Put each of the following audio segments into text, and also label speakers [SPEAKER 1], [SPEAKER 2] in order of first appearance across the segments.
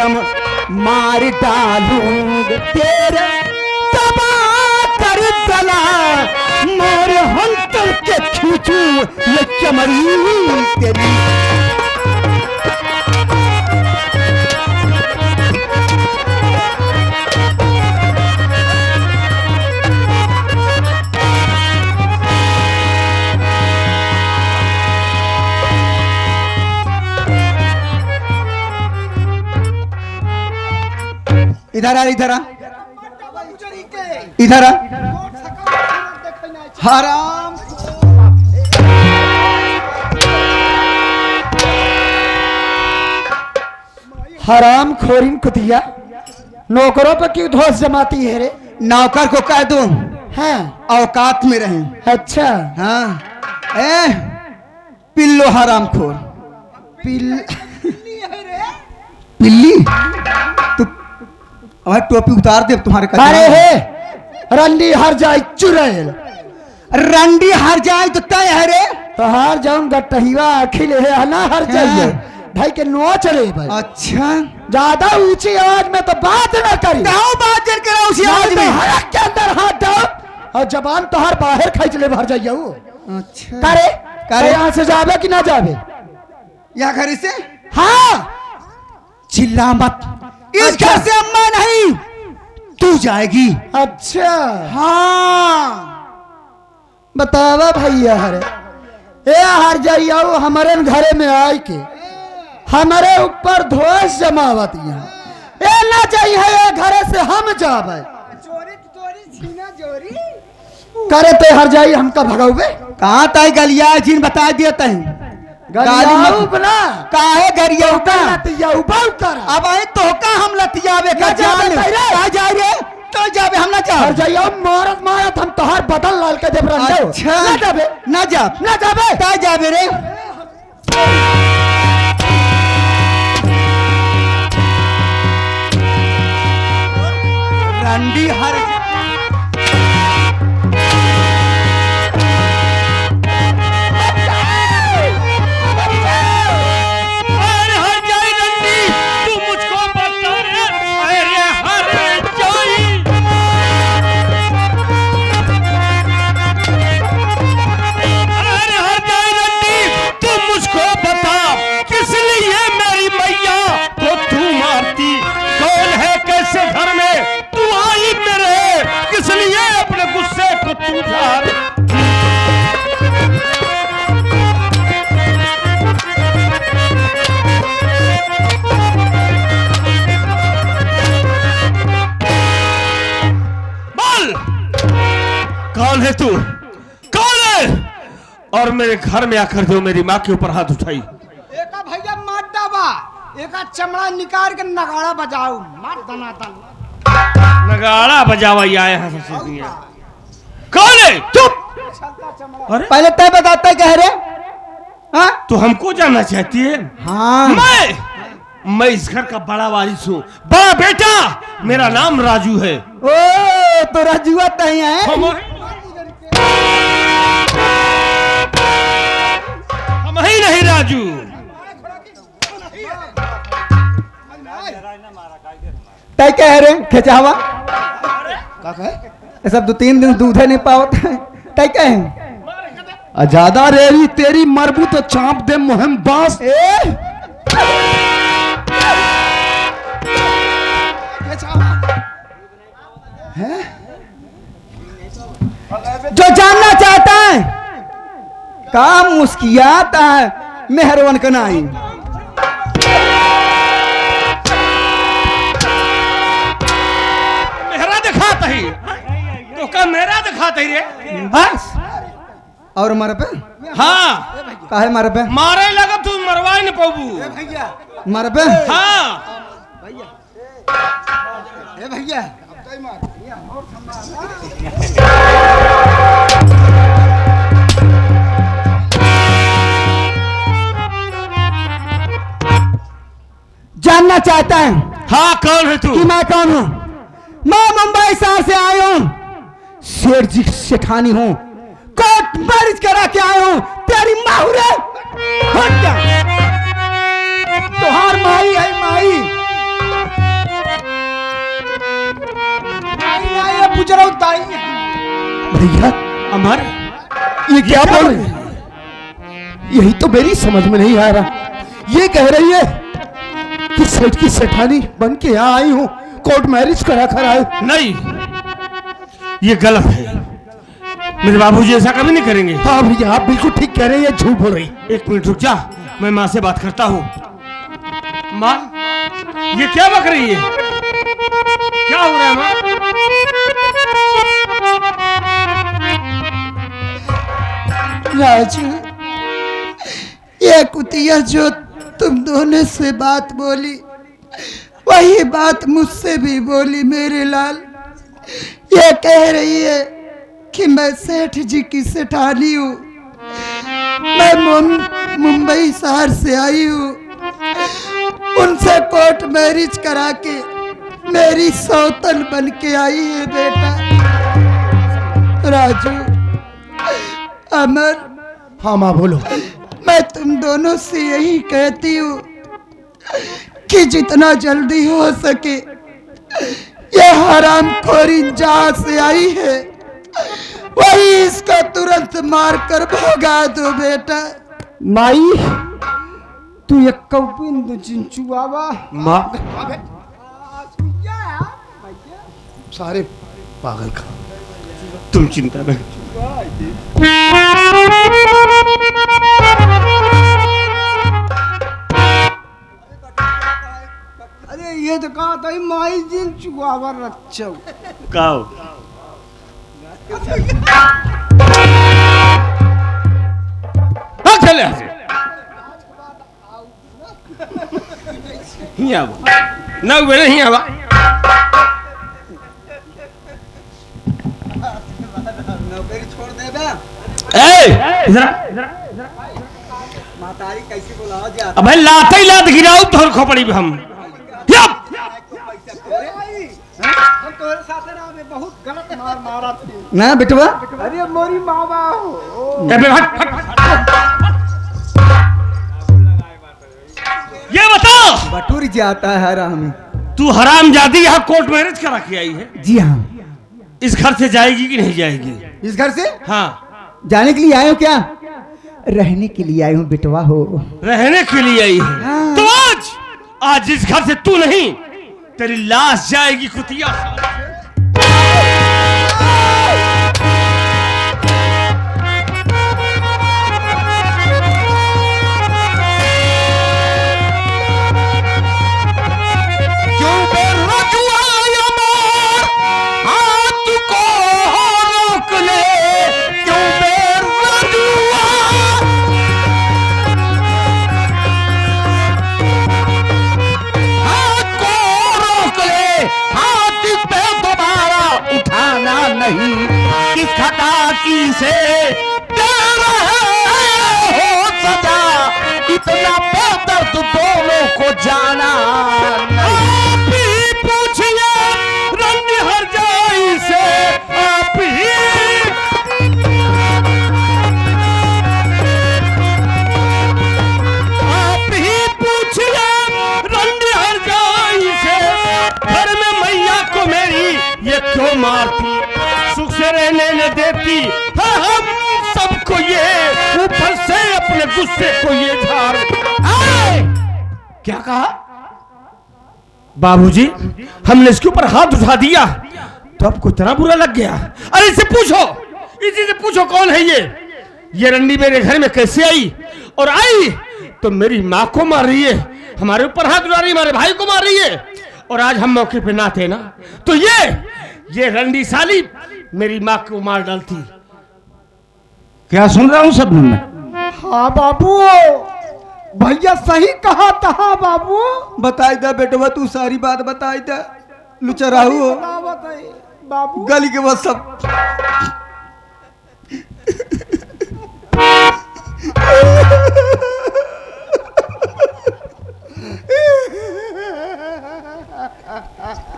[SPEAKER 1] करम मार डालूंगा तेरे दबा कर गला मोरे हंतर के खींचू ये चमड़ी तेरी। इधर आ, इधर आ, इधर आ। हराम हराम खोरीन कुतिया, नौकरों पर क्यों धौस जमाती है रे?
[SPEAKER 2] नौकर को कह दूं
[SPEAKER 1] हाँ
[SPEAKER 2] औकात में रहें।
[SPEAKER 1] अच्छा
[SPEAKER 2] हाँ पिल्लो हराम खोर। पिल्ली तू और टोपी उतार दे तुम्हारे कदम।
[SPEAKER 1] अरे हे रंडी हर जाए चुड़ैल,
[SPEAKER 2] रंडी हर जाए तो तय है रे।
[SPEAKER 1] तो हार जाऊंगा टहिवा अखिल है ना हर जाइए भाई के नो चले भाई।
[SPEAKER 2] अच्छा
[SPEAKER 1] ज्यादा ऊंची आवाज में तो बात ना करी।
[SPEAKER 2] बात जन करा उसी आवाज में।
[SPEAKER 1] हड़क के अंदर हाथ डाल और जबान तो हर बाहर खींच ले भर जाइए।
[SPEAKER 2] अच्छा
[SPEAKER 1] करे करे यहाँ से जावे कि ना जावे?
[SPEAKER 2] या घर से?
[SPEAKER 1] हाँ
[SPEAKER 2] चिल्ला मत, इस घर से अम्मा नहीं तू जाएगी।
[SPEAKER 1] अच्छा
[SPEAKER 2] हाँ
[SPEAKER 1] बतावा भैया हरे ए हर जाइए हमारे घरे में आए के हमारे ऊपर धोस जमावत ए ना चाहिए घरे से हम जावे करे ते हर जाइए हमका भगावे।
[SPEAKER 2] कहाँ तय गलिया जिन बता दिया तय
[SPEAKER 1] बना
[SPEAKER 2] काहे गरिया
[SPEAKER 1] कर
[SPEAKER 2] अब आए तो का हम लतियावे का जान का जा रे तो जावे हम ना जा
[SPEAKER 1] हर जाइए मारत मारत हम तोहर बदल लाल के देव रंडे।
[SPEAKER 2] अच्छा
[SPEAKER 1] ना जावे
[SPEAKER 2] ना जा
[SPEAKER 1] ना जावे
[SPEAKER 2] का जावे रे। रंडी हर
[SPEAKER 3] कौन है तू? कौन है? और मेरे घर में आकर जो मेरी माँ के ऊपर हाथ उठाई।
[SPEAKER 4] एका भैया मार डाबा, एका चमड़ा निकाल के नगाड़ा बजाओ मार दनादन।
[SPEAKER 3] नगाड़ा बजावा आए हैं कौन है? चुप।
[SPEAKER 2] अरे पहले तय बताता कह रे। हाँ
[SPEAKER 3] तू हमको जानना चाहती है?
[SPEAKER 2] हाँ
[SPEAKER 3] मैं इस घर का बड़ा वारिस हूँ, बड़ा बेटा। मेरा नाम राजू है।
[SPEAKER 2] ओ तो राजुआ तय है।
[SPEAKER 3] हम ही नहीं राजू।
[SPEAKER 2] तय कह रहे खेचावा ये सब 2-3 दिन दूध नहीं पावत है। तय कह
[SPEAKER 1] ज्यादा रेरी तेरी मरबू तो चाप दे मुहिम बास।
[SPEAKER 2] जो जानना चाहता है काम मुस्कियाता है मेहरवन कनाई।
[SPEAKER 3] मेरा दिखाता ही तो का मेरा दिखाता ही रे
[SPEAKER 2] बस और मर पे।
[SPEAKER 3] हाँ
[SPEAKER 2] काहे मर पे?
[SPEAKER 3] मारे लगा तू मरवाई न पाबू।
[SPEAKER 2] मर पे
[SPEAKER 3] हाँ
[SPEAKER 4] भैया
[SPEAKER 2] जानना चाहता है
[SPEAKER 3] हाँ कौन है तू?
[SPEAKER 2] कि मैं कौन हूँ? मैं मुंबई शहर से आया हूँ, शेर जी सेठानी हूँ, कोर्ट मैरिज करा के आया हूँ। तेरी माहुरे हट जा, तुहार माई है माई।
[SPEAKER 4] पूछ रहा हूँ ताई।
[SPEAKER 2] भैया
[SPEAKER 3] अमर
[SPEAKER 2] ये क्या बोल रहे हैं? यही तो मेरी समझ में नहीं आ रहा। ये कह रही है कि सेठ की सेठानी बन के यहाँ आई हूँ, कोर्ट मैरिज करा कर आए।
[SPEAKER 3] नहीं, ये गलत है। मेरे बाबूजी ऐसा कभी नहीं करेंगे।
[SPEAKER 2] हाँ भैया आप बिल्कुल ठीक कह रहे हैं, ये झूठ बोल रही।
[SPEAKER 3] एक मिनट रुक जा, मैं माँ से बात करता हूँ। माँ, ये क्या बक रही है? क्या हो रहा है माँ?
[SPEAKER 1] राजू, ये कुतिया जो तुम दोनों से बात बोली वही बात मुझसे भी बोली मेरे लाल। ये कह रही है कि मैं सेठ जी की सेठानी हूँ, मैं मुंबई शहर से आई हूँ, उनसे कोर्ट मैरिज करा के मेरी सौतन बन के आई है बेटा। राजू, अमर,
[SPEAKER 2] हाँ माँ बोलो।
[SPEAKER 1] मैं तुम दोनों से यही कहती हूँ कि जितना जल्दी हो सके ये हरामखोरी जहाँ से आई है वही इसका तुरंत मार कर भगा दो बेटा।
[SPEAKER 2] माई
[SPEAKER 4] तू एक कौपिंद चिंचुआवा।
[SPEAKER 3] माँ,
[SPEAKER 2] सारे पागल खा।
[SPEAKER 3] तुम चिंता न
[SPEAKER 4] अरे ये तो कहा था माई चिंचुआवा रच्चो।
[SPEAKER 3] काओ। हाँ चले यहाँ से। यहाँ ना मेरे ही आवा।
[SPEAKER 4] नौकरी छोड़ दे बे।
[SPEAKER 3] इधर
[SPEAKER 4] मातारी कैसे बुलाओ जा।
[SPEAKER 3] अब भाई लाते ही लात गिराओ तो खोपड़ी पे हम।
[SPEAKER 4] हम तोरे साथ ना में बहुत गलत मार मारा थी
[SPEAKER 2] ना बेटवा,
[SPEAKER 4] अरे मोरी मावा हो।
[SPEAKER 3] ये बताओ,
[SPEAKER 2] बटूर जाता है हराम में।
[SPEAKER 3] तू हरामजादी यहाँ कोर्ट मैरिज करा के आई है?
[SPEAKER 2] जी हाँ।
[SPEAKER 3] इस घर से जाएगी कि नहीं जाएगी?
[SPEAKER 2] इस घर से
[SPEAKER 3] हाँ।
[SPEAKER 2] जाने के लिए आए हो क्या? रहने के लिए आए हूँ बेटवा हो।
[SPEAKER 3] रहने के लिए आई है?
[SPEAKER 2] हाँ।
[SPEAKER 3] तो आज इस घर से तू नहीं, तेरी लाश जाएगी कुतिया।
[SPEAKER 2] नहीं किस खता की से हो सजा, इतना बेदर्द दोनों को जाना
[SPEAKER 3] आप ही पूछिए रंग हर जाई से, आप ही पूछिए रंग हर जाई से, घर में मैया को मेरी ये क्यों मारती, सुख से रहने न देती, हाँ हम सबको ये ऊपर से अपने गुस्से को ये झाड़। क्या कहा बाबूजी? हमने इसके ऊपर हाथ उठा दिया तो आपको इतना बुरा लग गया? अरे इससे पूछो, इसी से पूछो कौन है ये रंडी मेरे घर में कैसे आई, और आई तो मेरी माँ को मार रही है, हमारे ऊपर हाथ उठा रही है, हमारे भाई को मार रही है, और आज हम मौके पे ना थे ना तो ये रंडी साली मेरी माँ को मार डालती।
[SPEAKER 2] क्या सुन रहा हूँ सब मैं?
[SPEAKER 4] हाँ बाबू, भैया सही कहा था बाबू।
[SPEAKER 2] बताई दे बेटवा, तू सारी बात बताई दे। लुचराहू
[SPEAKER 4] बाबू
[SPEAKER 2] गली के बस सब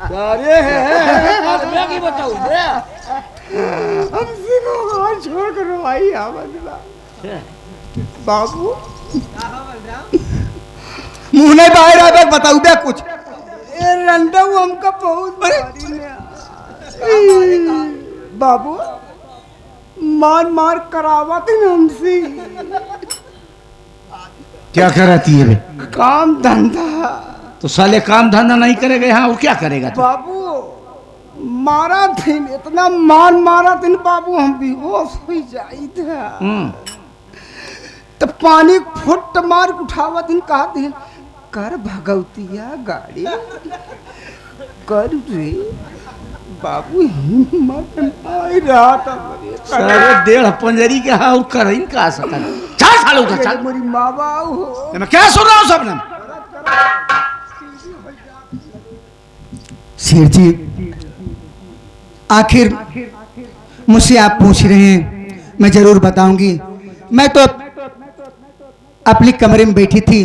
[SPEAKER 4] अरे की बताऊ हमसे को हाथ छोड़ कर भाई बाबू
[SPEAKER 2] मुंह नहीं बाहर आ, बताऊ बे कुछ।
[SPEAKER 4] रंडा हमका बहुत बाबू मार मार करावत है हमसे
[SPEAKER 5] क्या कराती है बे?
[SPEAKER 4] काम धंधा।
[SPEAKER 5] तो साले काम धंधा नहीं करेगा यहाँ और क्या करेगा तू?
[SPEAKER 4] बाबू मारा थे इतना मारा थे बाबू हम बेहोश हो जाई था। तो पानी फुट मार उठावत इन कहा थे कर भगवतिया गाड़ी कर रे बाबू हिम्मत आई रहा था
[SPEAKER 5] सारे 1.5 पंजरी के हाँ कर ही कहा सकता चल साले उधर चल।
[SPEAKER 4] मेरी माँ बाबू हो
[SPEAKER 5] मैं क्या सुन रहा हूँ सबने?
[SPEAKER 1] शेर जी आखिर मुझसे आप पूछ रहे हैं, मैं जरूर बताऊंगी। मैं तो अपनी कमरे में बैठी थी,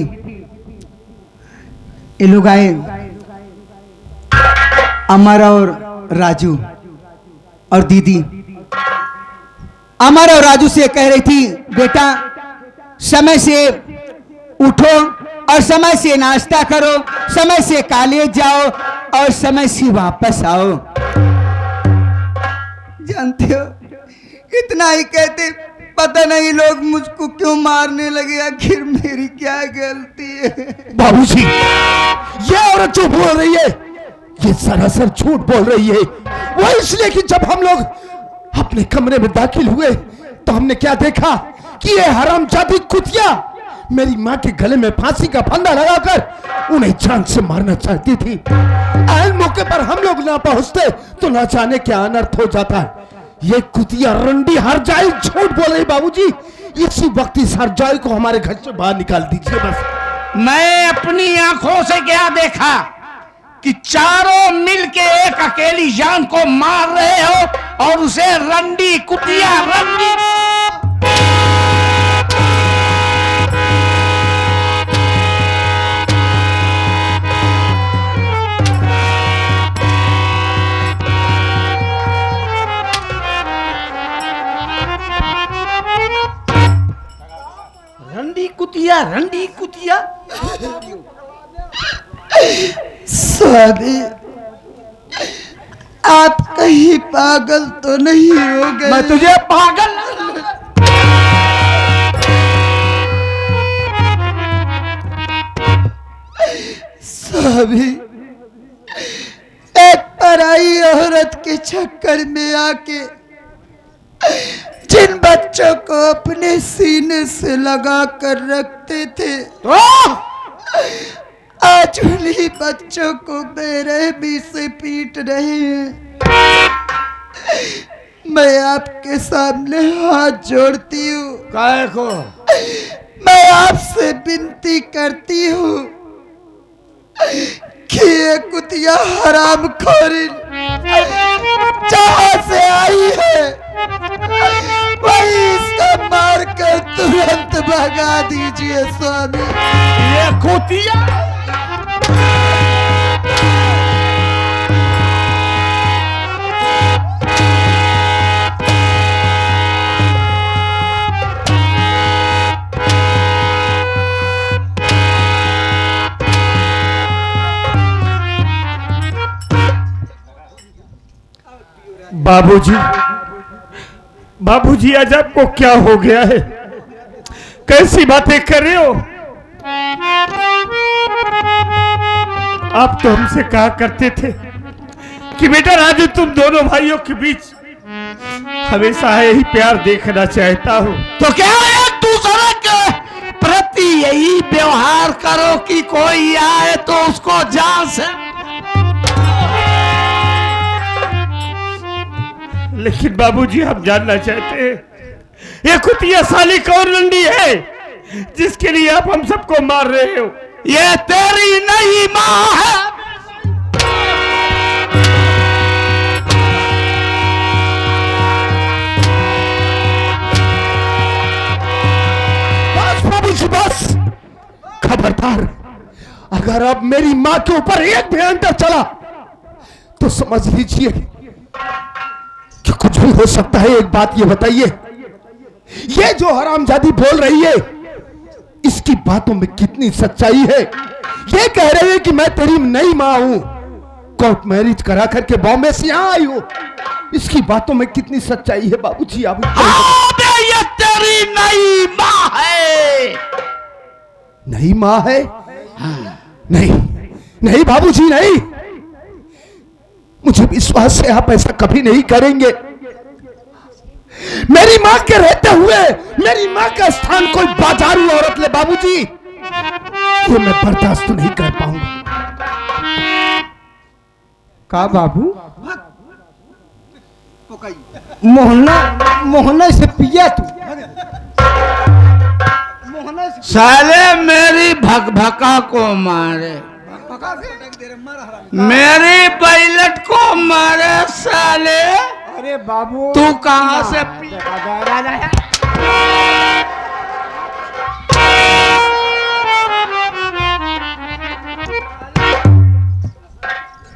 [SPEAKER 1] ये लोग आए, अमर और राजू और दीदी। अमर और राजू से कह रही थी बेटा समय से उठो और समय से नाश्ता करो, समय से कॉलेज जाओ और समय से वापस आओ। जानते हो इतना ही कहते पता नहीं लोग मुझको क्यों मारने लगे, आखिर मेरी क्या गलती है।
[SPEAKER 2] बाबूजी ये औरत जो बोल रही है ये सरासर झूठ बोल रही है। वो इसलिए कि जब हम लोग अपने कमरे में दाखिल हुए तो हमने क्या देखा कि ये हरामजादी कुतिया मेरी माँ के गले में फांसी का फंदा लगाकर उन्हें जान से मारना चाहती थी। ऐन मौके पर हम लोग ना पहुंचते तो ना जाने क्या अनर्थ हो जाता। ये कुतिया रंडी हरजाई झूठ बोल रही बाबूजी। इसी वक्त इस हरजाई को हमारे घर से बाहर निकाल दीजिए बस।
[SPEAKER 5] मैं अपनी आंखों से क्या देखा कि चारों मिलके एक अकेली जान को मार रहे हो और उसे रंडी कुतिया रंडी। रंडी कुतिया
[SPEAKER 1] स्वामी आप कहीं पागल तो नहीं हो गए?
[SPEAKER 5] मैं तुझे पागल
[SPEAKER 1] स्वामी एक पराई औरत के चक्कर में आके जिन बच्चों को अपने सीने से लगा कर रखते थे आज उन्हीं बच्चों को बेरहमी से पीट रहे हैं। मैं आपके सामने हाथ जोड़ती हूँ,
[SPEAKER 5] काय को
[SPEAKER 1] मैं आपसे विनती करती हूँ कि ये कुतिया हराम खोरी जहाँ से आई है वही इसको मार कर तुरंत भगा दीजिए स्वामी।
[SPEAKER 5] ये कुतिया
[SPEAKER 3] बाबूजी बाबूजी आज आपको क्या हो गया है? कैसी बातें कर रहे हो? आप तो हमसे कहा करते थे कि बेटा राजू तुम दोनों भाइयों के बीच हमेशा यही प्यार देखना चाहता हूं।
[SPEAKER 5] तो क्या एक दूसरे के प्रति यही व्यवहार करो कि कोई आए तो उसको जान से।
[SPEAKER 3] लेकिन बाबूजी हम जानना चाहते हैं ये कुतिया साली कौन रंडी है जिसके लिए आप हम सबको मार रहे हो?
[SPEAKER 5] ये तेरी नई माँ है।
[SPEAKER 2] बस बाबूजी बस, खबरदार अगर अब मेरी माँ के ऊपर एक भी अंतर चला तो समझ लीजिए कि कुछ भी हो सकता है। एक बात ये बताइए, ये जो हरामजादी बोल रही है इसकी बातों में कितनी सच्चाई है? ये कह रही है कि मैं तेरी नई माँ हूं, कोर्ट मैरिज करा करके बॉम्बे से यहाँ आई हो। इसकी बातों में कितनी सच्चाई है बाबूजी आप?
[SPEAKER 5] हाँ बे, ये तेरी नई माँ है।
[SPEAKER 2] नई माँ है? नहीं नहीं बाबूजी नहीं, मुझे विश्वास है आप ऐसा कभी नहीं करेंगे। मेरी माँ के रहते हुए मेरी माँ का स्थान कोई बाजारू औरत ले बाबूजी, ये मैं बर्दाश्त तो नहीं कर पाऊंगा।
[SPEAKER 4] का बाबू मोहना मोहना से पिया तू? मोहना से
[SPEAKER 5] साले मेरी भकभका को मारे, मेरी बैलट को मारे साले।
[SPEAKER 4] अरे बाबू
[SPEAKER 5] तू कहां से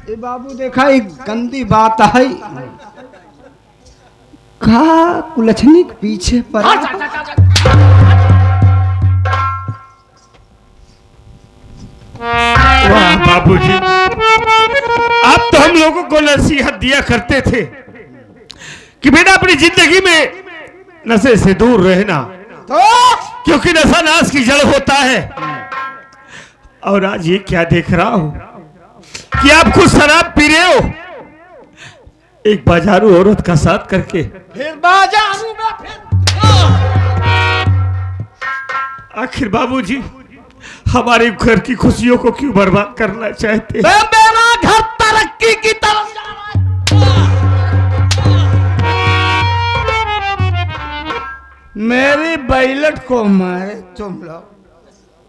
[SPEAKER 4] ए बाबू देखा एक गंदी बात है का कुलछनी के पीछे पर
[SPEAKER 3] वाह बाबूजी, आप तो हम लोगों को नसीहत दिया करते थे कि बेटा अपनी जिंदगी में नशे से दूर रहना, क्योंकि नशा नाश की जड़ होता है। और आज ये क्या देख रहा हूं कि आप खुद शराब पी रहे हो एक बाजारू औरत का साथ करके।
[SPEAKER 5] फिर बाजारू में फिर
[SPEAKER 3] आखिर बाबूजी हमारे घर की खुशियों को क्यों बर्बाद करना चाहते हैं?
[SPEAKER 5] मेरा घर तरक्की की तरफ जा रहा है। मेरी बैलट को मारे तुम लोग,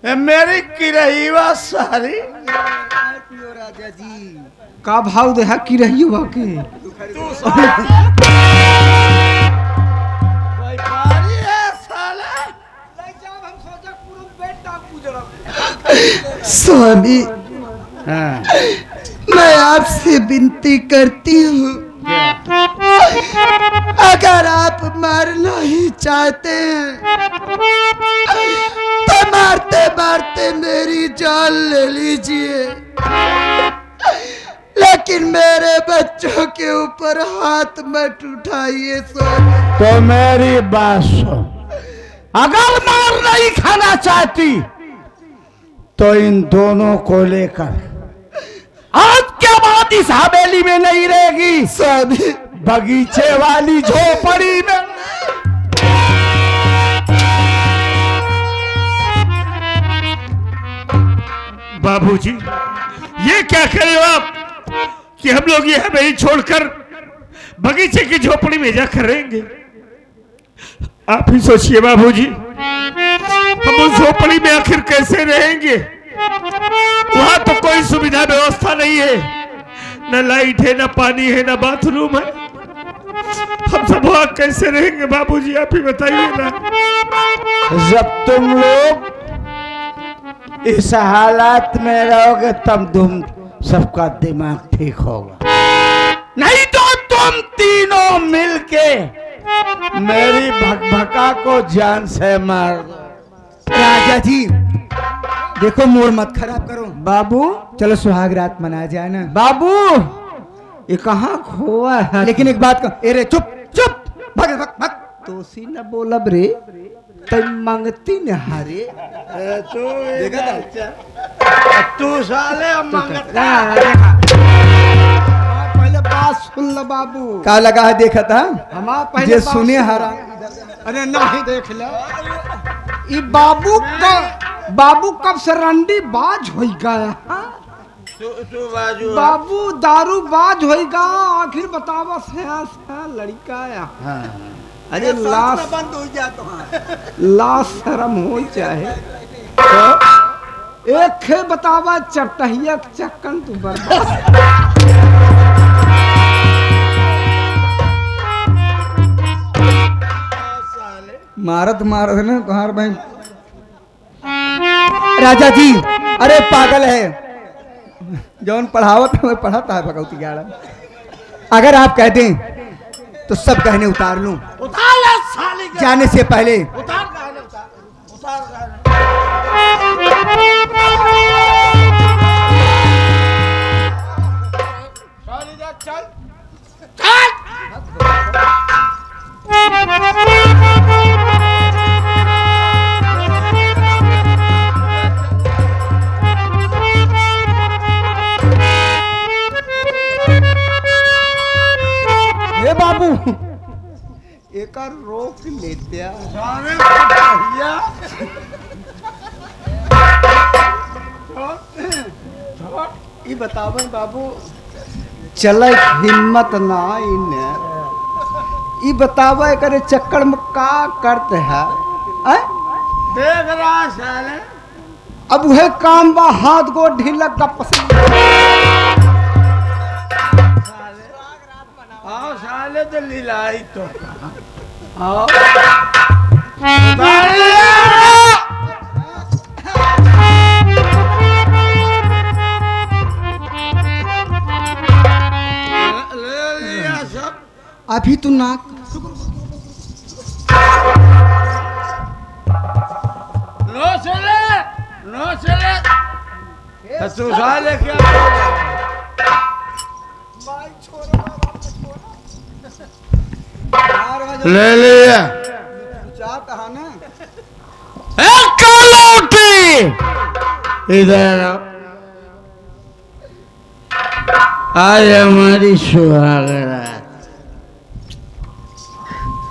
[SPEAKER 5] मेरी किरहीवा सारी।
[SPEAKER 4] का भाव देहा की रही हो के
[SPEAKER 5] व्यापारी है साला।
[SPEAKER 1] स्वामी मैं आपसे विनती करती हूँ, अगर आप मरना ही चाहते हैं तो मारते मारते मेरी जान ले लीजिए, लेकिन मेरे बच्चों के ऊपर हाथ मत उठाइए। स्वामी
[SPEAKER 5] तो मेरी बात सुन, अगर मार नहीं खाना चाहती तो इन दोनों को लेकर आज के बाद इस हवेली में नहीं रहेगी,
[SPEAKER 1] स्वामी
[SPEAKER 5] बगीचे वाली झोपड़ी में।
[SPEAKER 3] बाबूजी ये क्या करे हो आप कि हम लोग ये हवेली छोड़कर बगीचे की झोपड़ी में जाकर रहेंगे? आप ही सोचिए बाबूजी, हम उस झोपड़ी में आखिर कैसे रहेंगे? वहां तो कोई सुविधा व्यवस्था नहीं है, न लाइट है, न पानी है, न बाथरूम है। हम सब वहां कैसे रहेंगे बाबूजी, आप ही बताइए ना।
[SPEAKER 5] जब तुम लोग इस हालात में रहोगे तब तुम सबका दिमाग ठीक होगा, नहीं तो तुम तीनों मिलके मेरी भकभका को जान से मार दो।
[SPEAKER 1] राजा जी देखो मोड़ मत खराब करो।
[SPEAKER 4] बाबू
[SPEAKER 1] चलो सुहाग रात मनाया जाए ना।
[SPEAKER 4] बाबू ये कहाँ खोआ है?
[SPEAKER 1] लेकिन एक बात का, अरे चुप चुप भग भग भग।
[SPEAKER 4] तो सी न बोलब रे तय मंगती न हारे।
[SPEAKER 5] तू साले मंगता
[SPEAKER 4] पहले बात सुन ल बाबू।
[SPEAKER 1] का लगा है देखा था
[SPEAKER 4] हमारा पहले
[SPEAKER 1] जे
[SPEAKER 4] बात
[SPEAKER 1] सुने
[SPEAKER 4] सुन।
[SPEAKER 1] हरा।
[SPEAKER 4] अरे नहीं देख ले ये बाबू कब से रंडी बाज हो गया? बाबू दारू बाज होगा। आखिर बतावा लड़का या अरे लाश बंद हो जाता, लाश शर्म हो चाहे तो एक खे बतावा चटहिया चक्कन तू बर्बाद।
[SPEAKER 1] मारत मारत ना तुम्हार भाई। राजा जी अरे पागल है, जौन पढ़ावत है वह पढ़ाता है भगवती ग्यारह। अगर आप कह दें तो सब गहने उतार लूं
[SPEAKER 5] उतार ले साले के।
[SPEAKER 1] जाने से पहले।
[SPEAKER 5] उतार गहने उतार गहने।
[SPEAKER 4] एक रोक लेते ये बतावे बाबू चल हिम्मत ना इन्हें ये बतावे करे चक्कर में का करते है
[SPEAKER 5] देख रहा साले
[SPEAKER 4] अब वह काम बा हाथ को ढीला का पसंद
[SPEAKER 5] आओ साले तो लीलाई तो
[SPEAKER 4] आओ
[SPEAKER 5] ले लिया सब
[SPEAKER 4] अभी तू ना
[SPEAKER 5] नो चले तो तू साले क्या ले लिया
[SPEAKER 4] चाहता है ना
[SPEAKER 5] इधर आज हमारी सुहागरात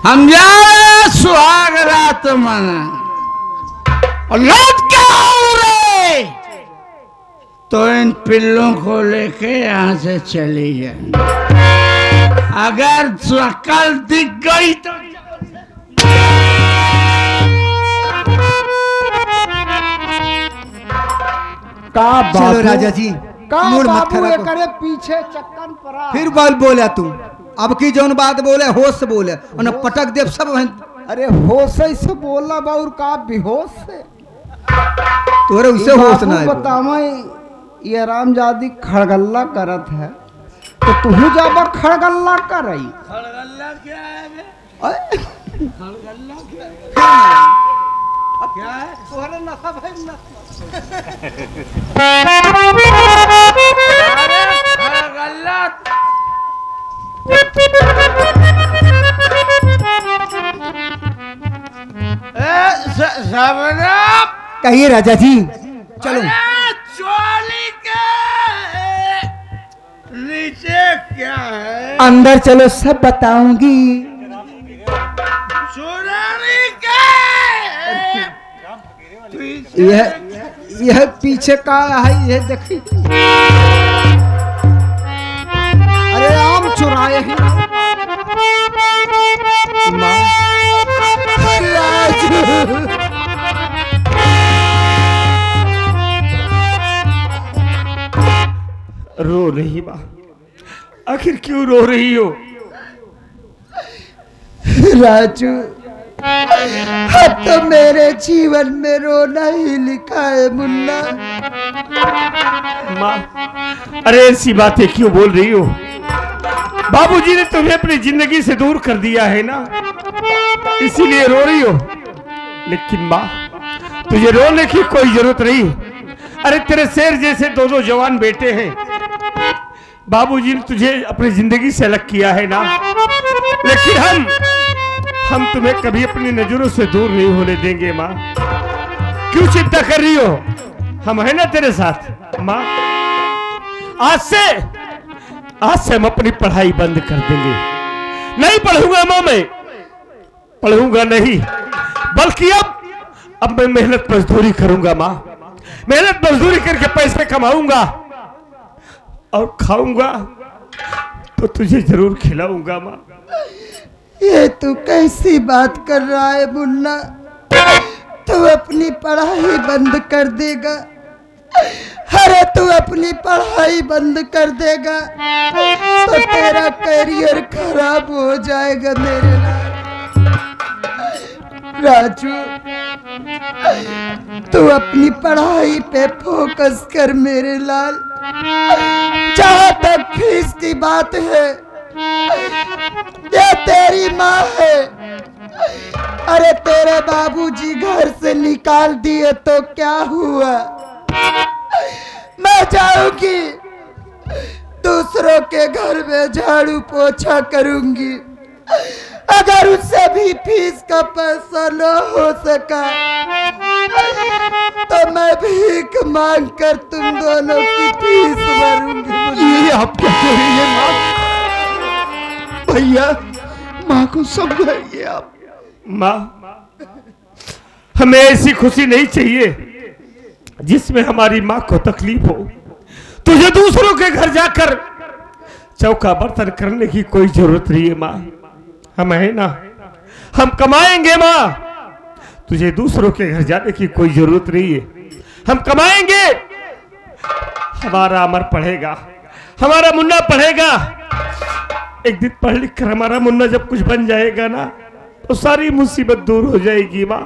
[SPEAKER 5] हम जा रहे हैं सुहागरात मना और लौट के आओ रे तो इन पिल्लों को लेके यहाँ से चली जाए अगर कल दिख गई तो
[SPEAKER 1] का
[SPEAKER 2] चलो राजा जी
[SPEAKER 4] का
[SPEAKER 2] मूड मत
[SPEAKER 4] बाबू
[SPEAKER 2] खराब
[SPEAKER 4] ये
[SPEAKER 2] करो।
[SPEAKER 4] करे पीछे चक्कर पड़ा
[SPEAKER 2] फिर बोला तू अब की जौन बात बोले होश से बोले और न पटक देव सब
[SPEAKER 4] अरे होश से बोला बाबू का बेहोश से
[SPEAKER 2] तोरे उसे होश ना है
[SPEAKER 4] बतावा ये रामजादी खड़गल्ला करत है तो तू जाबा खड़गल्ला कर रही
[SPEAKER 5] खड़गल्ला क्या है बे? खड़गल्ला क्या है
[SPEAKER 4] तोहरे नशा भाई
[SPEAKER 5] खड़गल्ला सबरा
[SPEAKER 2] कहिए राजा जी चलो
[SPEAKER 5] चोली के नीचे क्या है
[SPEAKER 2] अंदर चलो सब बताऊंगी
[SPEAKER 5] सुरानी के
[SPEAKER 4] यह पीछे का है ये देखी अरे आम चुराए हैं
[SPEAKER 3] रो रही माँ, आखिर क्यों रो रही हो?
[SPEAKER 1] राजू अब तो मेरे जीवन में रोना ही लिखा है मुन्ना।
[SPEAKER 3] माँ, अरे ऐसी बातें क्यों बोल रही हो? बाबूजी ने तुम्हें अपनी जिंदगी से दूर कर दिया है ना, इसीलिए रो रही हो। लेकिन माँ, तुझे रोने की कोई जरूरत नहीं। अरे तेरे शेर जैसे दो जवान बेटे हैं, बाबूजी ने तुझे अपनी जिंदगी से अलग किया है ना, लेकिन हम तुम्हें कभी अपनी नजरों से दूर नहीं होने देंगे माँ। क्यों चिंता कर रही हो? हम है ना तेरे साथ माँ। आज से हम अपनी पढ़ाई बंद कर देंगे। नहीं पढ़ूंगा माँ, मैं पढ़ूंगा नहीं, बल्कि अब मैं मेहनत मजदूरी करूंगा माँ। मेहनत मजदूरी करके पैसे कमाऊंगा और खाऊंगा तो तुझे जरूर खिलाऊंगा माँ।
[SPEAKER 1] ये तू कैसी बात कर रहा है मुन्ना? तू अपनी पढ़ाई बंद कर देगा? अरे तू अपनी पढ़ाई बंद कर देगा तो तेरा करियर खराब हो जाएगा मेरे राजू। तू अपनी पढ़ाई पे फोकस कर मेरे लाल। जहाँ तक फीस की बात है, ये तेरी माँ है। अरे तेरे बाबूजी घर से निकाल दिए तो क्या हुआ? मैं जाऊंगी, दूसरों के घर में झाड़ू पोछा करूंगी। अगर उससे भी फीस का पैसा न हो सका तो मैं भीख मांग कर तुम दोनों की फीस भरूंगी।
[SPEAKER 2] ये आप क्या कह रही है माँ? भैया माँ को समझाइए आप।
[SPEAKER 3] माँ, हमें ऐसी खुशी नहीं चाहिए जिसमें हमारी माँ को तकलीफ हो। तुझे दूसरों के घर जाकर चौका बर्तन करने की कोई जरूरत नहीं है माँ। हम है ना, हम कमाएंगे माँ। तुझे दूसरों के घर जाने की कोई जरूरत नहीं है। हम कमाएंगे, हमारा अमर पढ़ेगा, हमारा मुन्ना पढ़ेगा। एक दिन पढ़ लिख कर हमारा मुन्ना जब कुछ बन जाएगा ना, तो सारी मुसीबत दूर हो जाएगी माँ।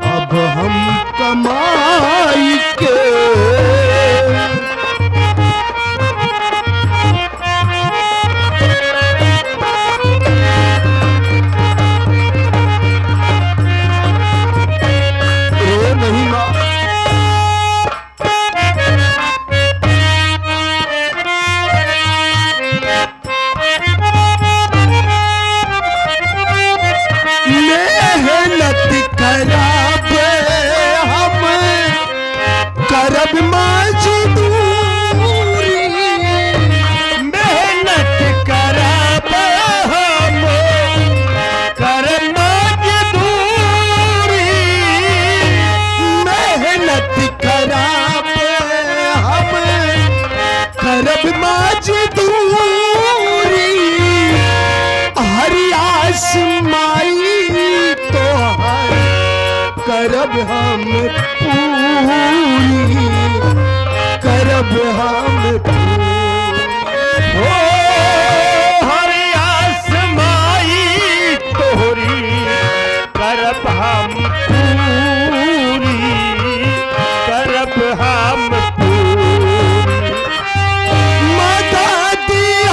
[SPEAKER 2] अब हम कमाई के करब हम पूरी, करब हम
[SPEAKER 3] हो हर आसमाई तोहरी करब हम पूरी, करब हम पूरी।
[SPEAKER 2] मदद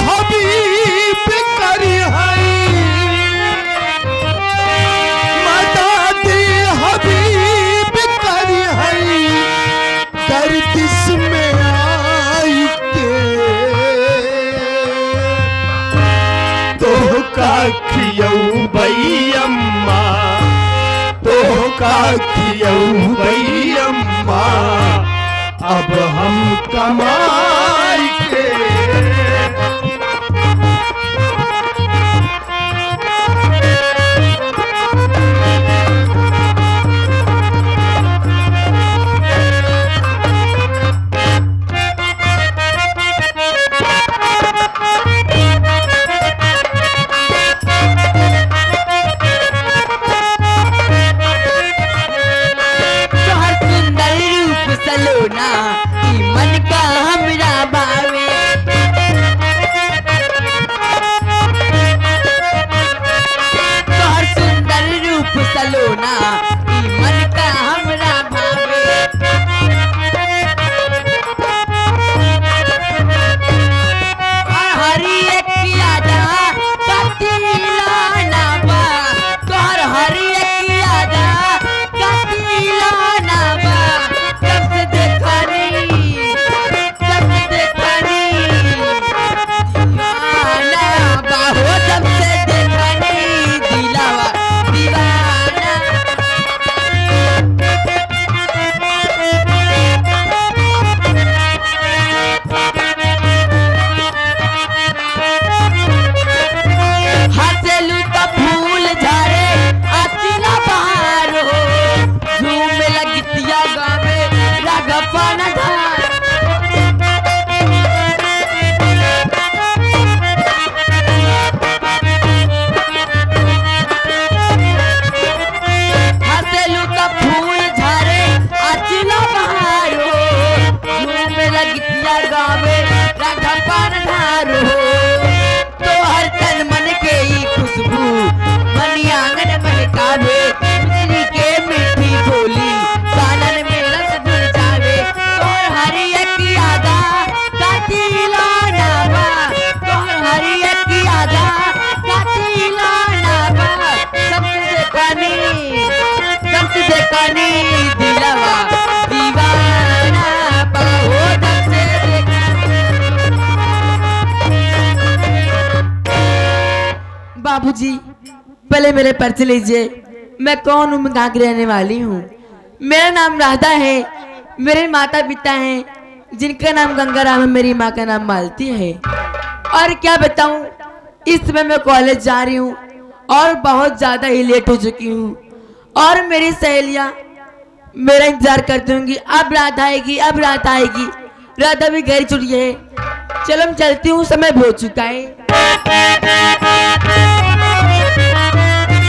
[SPEAKER 2] हबीब करी हई, मदद हबीब करी हई, गर्दिश में आई के
[SPEAKER 3] तोहका खियऊ बैयम्मा, तोहका खियऊ बैयम्मा, अब हम कमाई के
[SPEAKER 6] सलोना ई मन का हमरा भावे, तोहर सुंदर रूप सलोना ई मन का हमरा भावे। हरी एक यादा कति बाबूजी, पहले मेरे परिचय लीजिए। मैं कौन हूँ, मैं कहाँ की रहने वाली हूँ। मेरा नाम राधा है। मेरे माता पिता हैं जिनका नाम गंगाराम है, मेरी माँ का नाम मालती है। और क्या बताऊँ, इस समय मैं कॉलेज जा रही हूँ और बहुत ज़्यादा ही लेट हो चुकी हूँ। और मेरी सहेलियाँ मेरा इंतजार करती होंगी, अब रात आएगी, अब रात आएगी। राधा भी घर छुट्टी है। चलो मैं चलती हूँ, समय हो चुका है।